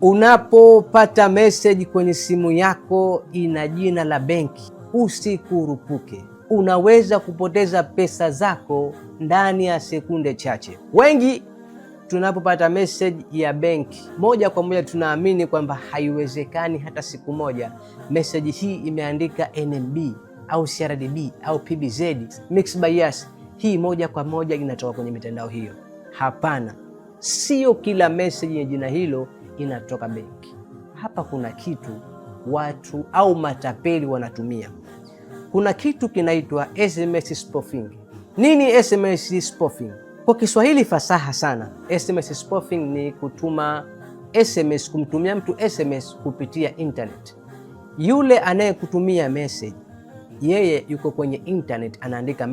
Unapopata message kwenye simu yako ina jina la benki, usikurupuke. Unaweza kupoteza pesa zako ndani ya sekunde chache. Wengi tunapopata message ya benki, moja kwa moja tunaamini kwamba haiwezekani hata siku moja message hii imeandika NMB au CRDB au PBZ Mixx by Yas, hii moja kwa moja inatoka kwenye mitandao hiyo. Hapana, sio kila message yenye jina hilo inatoka benki. Hapa kuna kitu watu au matapeli wanatumia. Kuna kitu kinaitwa SMS spoofing. Nini SMS spoofing? Kwa Kiswahili fasaha sana, SMS spoofing ni kutuma SMS, kumtumia mtu SMS kupitia internet. Yule anayekutumia message, yeye yuko kwenye internet, anaandika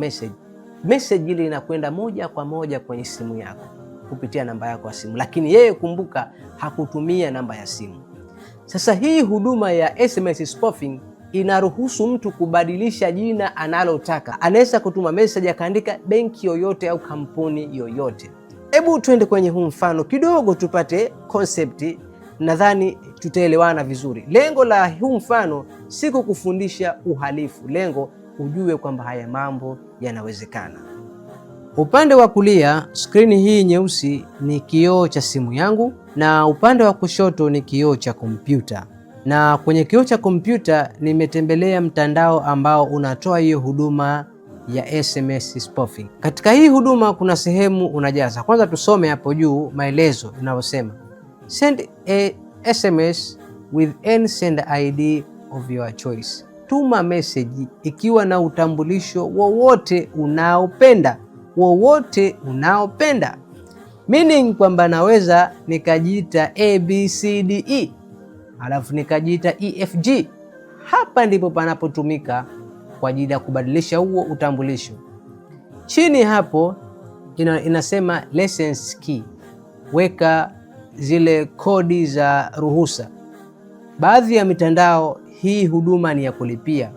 message ile inakwenda moja kwa moja kwenye simu yako kupitia namba yako ya simu, lakini yeye kumbuka, hakutumia namba ya simu. Sasa hii huduma ya SMS spoofing inaruhusu mtu kubadilisha jina analotaka. Anaweza kutuma message akaandika benki yoyote au kampuni yoyote. Hebu twende kwenye huu mfano kidogo tupate concept, nadhani tutaelewana vizuri. Lengo la huu mfano si kukufundisha uhalifu, lengo ujue kwamba haya mambo yanawezekana. Upande wa kulia skrini hii nyeusi ni kioo cha simu yangu na upande wa kushoto ni kioo cha kompyuta. Na kwenye kioo cha kompyuta nimetembelea mtandao ambao unatoa hiyo huduma ya SMS spoofing. Katika hii huduma kuna sehemu unajaza. Kwanza tusome hapo juu maelezo inayosema send a SMS with any sender ID of your choice. Tuma message ikiwa na utambulisho wowote unaopenda. Meaning kwamba naweza nikajiita ABCDE alafu nikajiita EFG. Hapa ndipo panapotumika kwa ajili ya kubadilisha huo utambulisho. Chini hapo inasema license key, weka zile kodi za ruhusa. Baadhi ya mitandao hii huduma ni ya kulipia,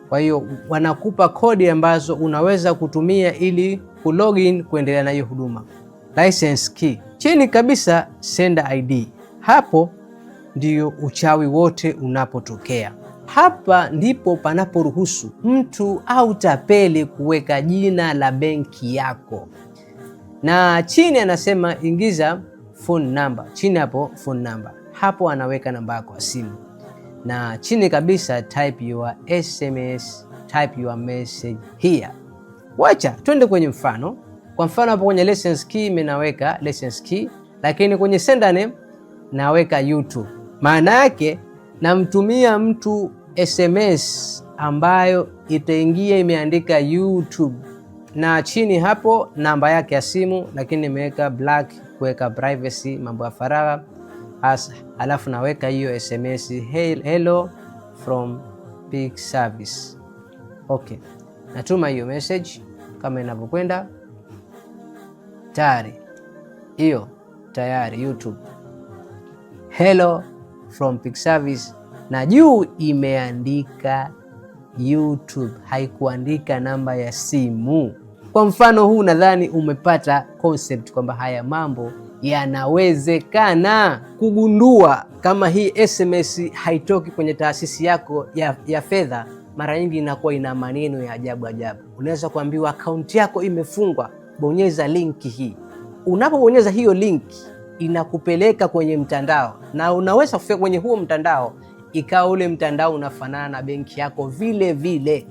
kwa hiyo wanakupa kodi ambazo unaweza kutumia ili kulogin kuendelea na hiyo huduma. License key. Chini kabisa sender ID. Hapo ndiyo uchawi wote unapotokea. Hapa ndipo panaporuhusu mtu au tapeli kuweka jina la benki yako. Na chini anasema ingiza phone number. Chini hapo phone number. Hapo anaweka namba yako ya simu. Na chini kabisa type your SMS, type your message here. Wacha twende kwenye mfano. Kwa mfano hapo kwenye license key mimi naweka license key, lakini kwenye sender name naweka YouTube. Maana yake namtumia mtu SMS ambayo itaingia imeandika YouTube, na chini hapo namba yake ya simu, lakini nimeweka black kuweka privacy, mambo ya faragha. Alafu naweka hiyo SMS hello from Pix Service. Okay, natuma hiyo message kama inavyokwenda. Tayari YouTube hello from Pix Service, na juu imeandika YouTube, haikuandika namba ya simu. Kwa mfano huu nadhani umepata concept kwamba haya mambo yanawezekana. Kugundua kama hii SMS haitoki kwenye taasisi yako ya fedha, mara nyingi inakuwa ina maneno ya ajabu. Unaweza kuambiwa akaunti yako imefungwa, bonyeza linki hii. Unapobonyeza hiyo linki inakupeleka kwenye mtandao, na unaweza kufika kwenye huo mtandao ikawa ule mtandao unafanana na benki yako vile vile.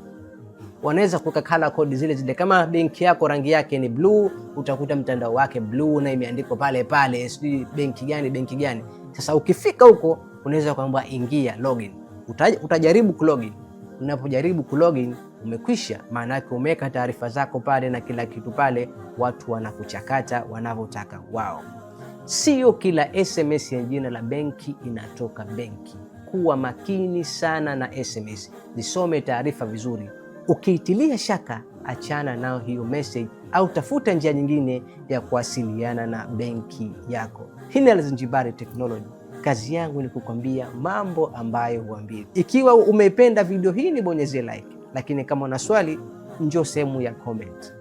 Wanaweza kuweka color code zile. Kama benki yako rangi yake ni blue, utakuta mtandao wake blue na imeandikwa pale sijui benki gani. Sasa ukifika huko unaweza kuambiwa ingia login. Utajaribu kulogin. Unapojaribu kulogin umekwisha, maana yake umeweka taarifa zako pale na kila kitu pale, watu wanakuchakata wanavyotaka wao. Sio kila SMS ya jina la benki inatoka benki. Kuwa makini sana na SMS. Nisome taarifa vizuri. Ukiitilia shaka, achana nao hiyo message au tafuta njia nyingine ya kuwasiliana na benki yako. Hii ni Alzenjbary Technology. Kazi yangu ni kukwambia mambo ambayo huambii. Ikiwa umependa video hii, ni bonyeze like, lakini kama una swali, njoo sehemu ya comment.